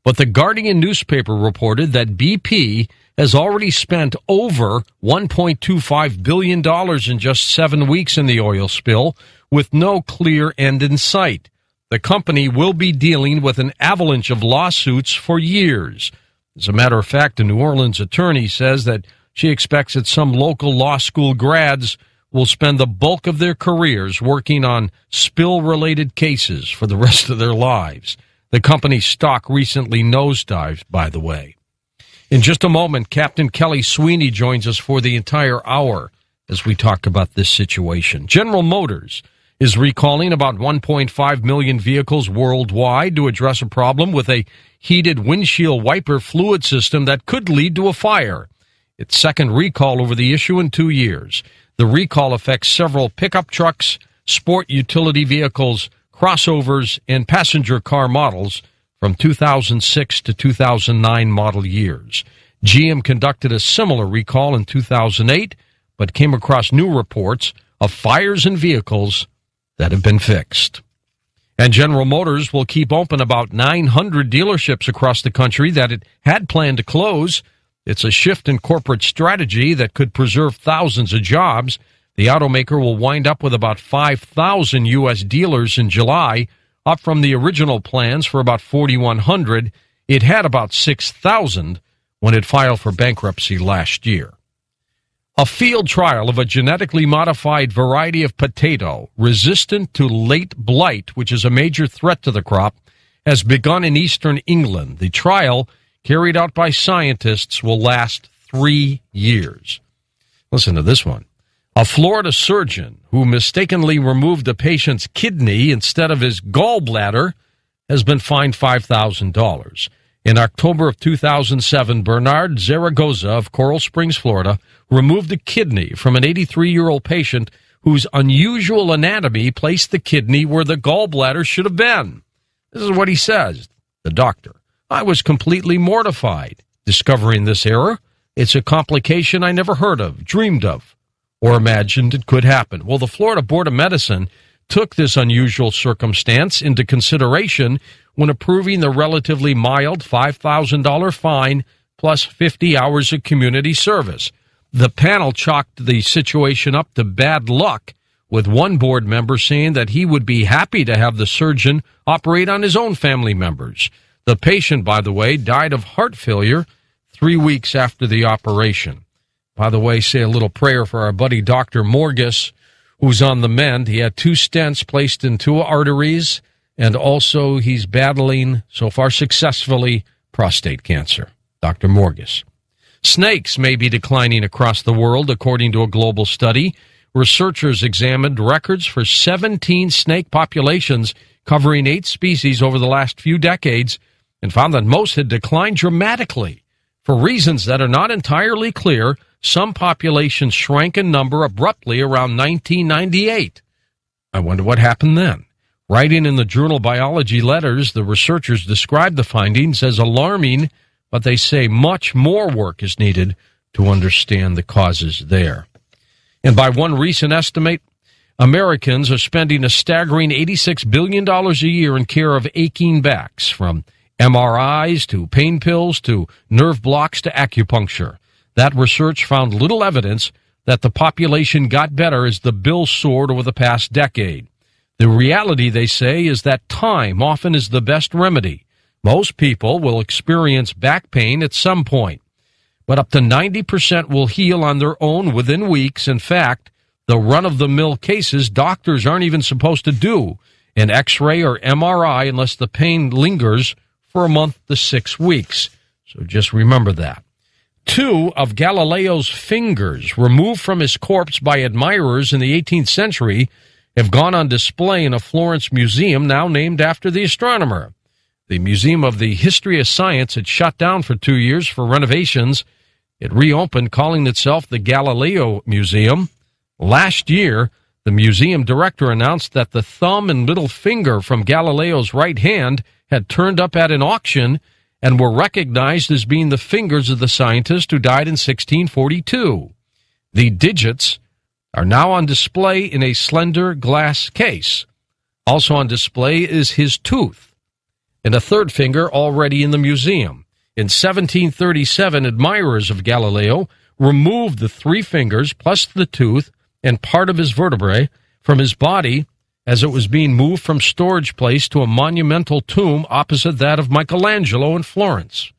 But the Guardian newspaper reported that BP has already spent over $1.25 billion in just 7 weeks in the oil spill, with no clear end in sight. The company will be dealing with an avalanche of lawsuits for years. As a matter of fact, a New Orleans attorney says that she expects that some local law school grads will spend the bulk of their careers working on spill-related cases for the rest of their lives. The company's stock recently nosedived, by the way. In just a moment, Captain Kelly Sweeny joins us for the entire hour as we talk about this situation. General Motors is recalling about 1.5 million vehicles worldwide to address a problem with a heated windshield wiper fluid system that could lead to a fire. Its second recall over the issue in 2 years. The recall affects several pickup trucks, sport utility vehicles, crossovers, and passenger car models from 2006 to 2009 model years. GM conducted a similar recall in 2008, but came across new reports of fires in vehicles that have been fixed. And General Motors will keep open about 900 dealerships across the country that it had planned to close. It's a shift in corporate strategy that could preserve thousands of jobs. The automaker will wind up with about 5,000 U.S. dealers in July, up from the original plans for about 4,100. It had about 6,000 when it filed for bankruptcy last year. A field trial of a genetically modified variety of potato resistant to late blight, which is a major threat to the crop, has begun in eastern England. The trial, carried out by scientists, will last 3 years. Listen to this one. A Florida surgeon who mistakenly removed a patient's kidney instead of his gallbladder has been fined $5,000. In October of 2007, Bernard Zaragoza of Coral Springs, Florida, removed a kidney from an 83-year-old patient whose unusual anatomy placed the kidney where the gallbladder should have been. This is what he says, the doctor. I was completely mortified discovering this error. It's a complication I never heard of, dreamed of, or imagined it could happen. Well, the Florida Board of Medicine took this unusual circumstance into consideration when approving the relatively mild $5,000 fine plus 50 hours of community service. The panel chalked the situation up to bad luck, with one board member saying that he would be happy to have the surgeon operate on his own family members. The patient, by the way, died of heart failure 3 weeks after the operation. By the way, say a little prayer for our buddy Dr. Morgus, who's on the mend. He had 2 stents placed in 2 arteries, and also he's battling, so far successfully, prostate cancer. Dr. Morgus. Snakes may be declining across the world, according to a global study. Researchers examined records for 17 snake populations covering 8 species over the last few decades and found that most had declined dramatically. For reasons that are not entirely clear, some populations shrank in number abruptly around 1998. I wonder what happened then. Writing in the journal Biology Letters, the researchers described the findings as alarming, but they say much more work is needed to understand the causes there. And by one recent estimate, Americans are spending a staggering $86 billion a year in care of aching backs, from MRIs to pain pills to nerve blocks to acupuncture. That research found little evidence that the population got better as the bill soared over the past decade. The reality, they say, is that time often is the best remedy. Most people will experience back pain at some point, but up to 90% will heal on their own within weeks. In fact, the run-of-the-mill cases, doctors aren't even supposed to do an X-ray or MRI unless the pain lingers for a month to 6 weeks. So just remember that. 2 of Galileo's fingers, removed from his corpse by admirers in the 18th century, have gone on display in a Florence museum now named after the astronomer. The Museum of the History of Science had shut down for 2 years for renovations. It reopened, calling itself the Galileo Museum. Last year, the museum director announced that the thumb and little finger from Galileo's right hand had turned up at an auction and were recognized as being the fingers of the scientist who died in 1642. The digits are now on display in a slender glass case. Also on display is his tooth. and a third finger already in the museum. In 1737, admirers of Galileo removed the 3 fingers plus the tooth and part of his vertebrae from his body as it was being moved from storage place to a monumental tomb opposite that of Michelangelo in Florence.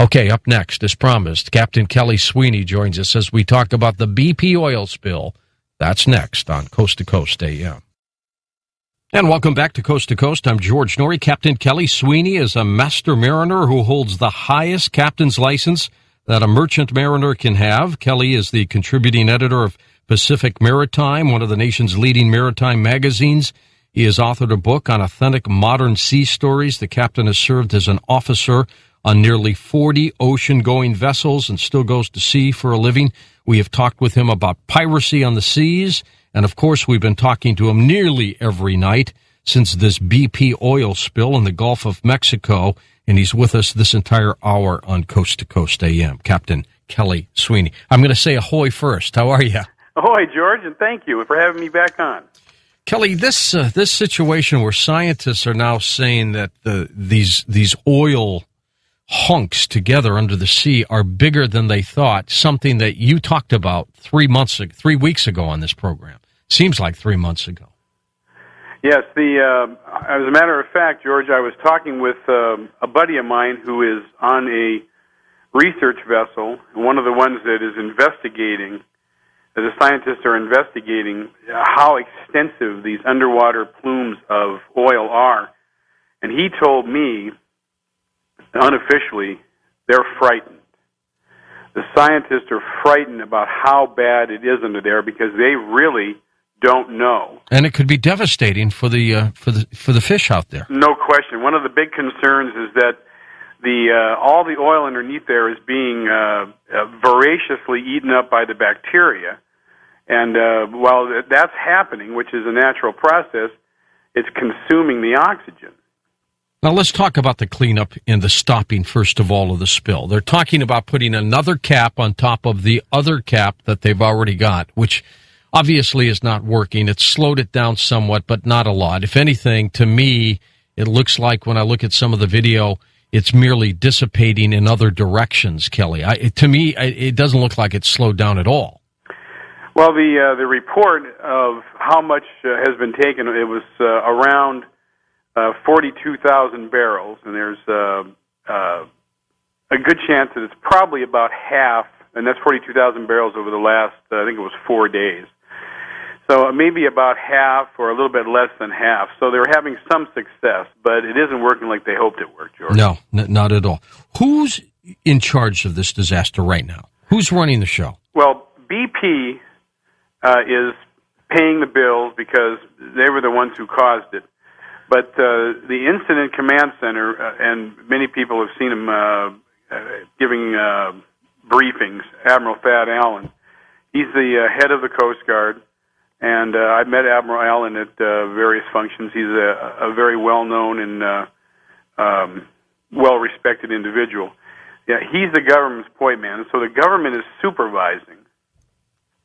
Okay, up next, as promised, Captain Kelly Sweeny joins us as we talk about the BP oil spill. That's next on Coast to Coast AM. And welcome back to Coast. I'm George Norrie. Captain Kelly Sweeny is a master mariner who holds the highest captain's license that a merchant mariner can have. Kelly is the contributing editor of Pacific Maritime, one of the nation's leading maritime magazines. He has authored a book on authentic modern sea stories. The captain has served as an officer on nearly 40 ocean-going vessels and still goes to sea for a living. We have talked with him about piracy on the seas, and of course we've been talking to him nearly every night since this BP oil spill in the Gulf of Mexico, and he's with us this entire hour on Coast to Coast AM. Captain Kelly Sweeny. I'm going to say ahoy first. How are you? Ahoy, George, and thank you for having me back on. Kelly, this situation where scientists are now saying that these oil hunks together under the sea are bigger than they thought, something that you talked about 3 weeks ago on this program. Seems like 3 months ago. Yes, as a matter of fact, George, I was talking with a buddy of mine who is on a research vessel, one of the ones that is investigating, the scientists are investigating how extensive these underwater plumes of oil are. And he told me, unofficially, they're frightened. The scientists are frightened about how bad it is under there because they really don't know. And it could be devastating for the fish out there. No question. One of the big concerns is that all the oil underneath there is being voraciously eaten up by the bacteria. And while that's happening, which is a natural process, it's consuming the oxygen. Now, let's talk about the cleanup and the stopping, first of all, of the spill. They're talking about putting another cap on top of the other cap that they've already got, which obviously is not working. It's slowed it down somewhat, but not a lot. If anything, to me, it looks like when I look at some of the video, it's merely dissipating in other directions, Kelly. To me, it doesn't look like it's slowed down at all. Well, the report of how much has been taken, it was around 42,000 barrels, and there's a good chance that it's probably about half, and that's 42,000 barrels over the last, I think it was 4 days. So maybe about half or a little bit less than half. So they're having some success, but it isn't working like they hoped it worked, George. No, not at all. Who's in charge of this disaster right now? Who's running the show? Well, BP is paying the bills because they were the ones who caused it. But the Incident Command Center, and many people have seen him giving briefings, Admiral Thad Allen, he's the head of the Coast Guard, and I've met Admiral Allen at various functions. He's a very well-known and well-respected individual. Yeah, he's the government's point man, so the government is supervising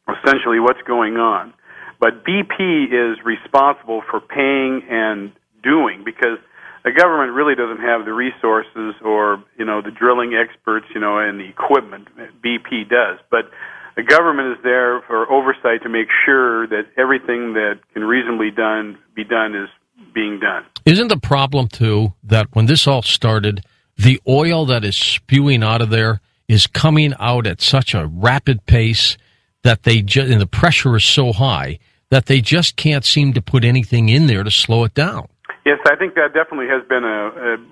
essentially what's going on. But BP is responsible for paying and doing, because the government really doesn't have the resources or, the drilling experts, and the equipment. BP does. But the government is there for oversight to make sure that everything that can reasonably be done is being done. Isn't the problem, too, that when this all started, the oil that is spewing out of there is coming out at such a rapid pace that and the pressure is so high that they just can't seem to put anything in there to slow it down? Yes, I think that definitely has been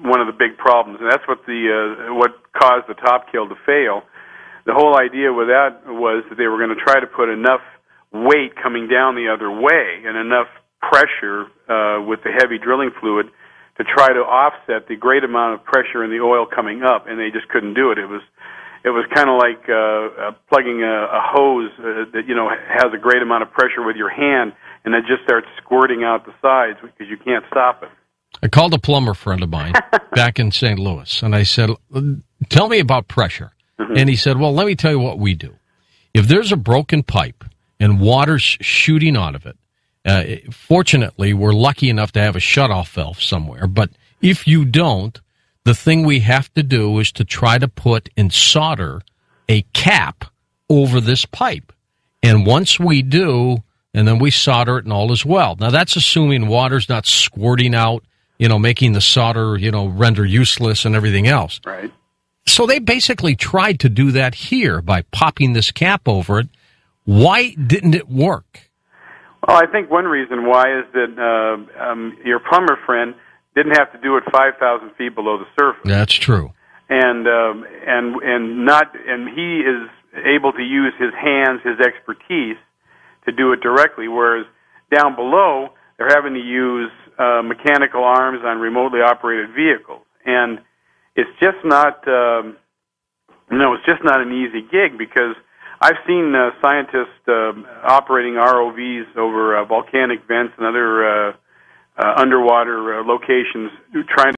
one of the big problems, and that's what caused the top kill to fail. The whole idea with that was that they were going to try to put enough weight coming down the other way and enough pressure with the heavy drilling fluid to try to offset the great amount of pressure in the oil coming up, and they just couldn't do it. It was kind of like plugging a hose that has a great amount of pressure with your hand, and it just starts squirting out the sides because you can't stop it. I called a plumber friend of mine back in St. Louis, and I said, tell me about pressure. Mm-hmm. And he said, well, let me tell you what we do. If there's a broken pipe and water's shooting out of it, Fortunately, we're lucky enough to have a shutoff valve somewhere. But if you don't, the thing we have to do is to try to put and solder a cap over this pipe. And once we do, and then we solder it and all is well. Now, that's assuming water's not squirting out, making the solder, render useless and everything else. Right. So they basically tried to do that here by popping this cap over it. Why didn't it work? Well, I think one reason why is that your plumber friend didn't have to do it 5,000 feet below the surface. That's true. And he is able to use his hands, his expertise, to do it directly. Whereas down below, they're having to use mechanical arms on remotely operated vehicles, and it's just not, it's just not an easy gig because I've seen scientists operating ROVs over volcanic vents and other underwater locations trying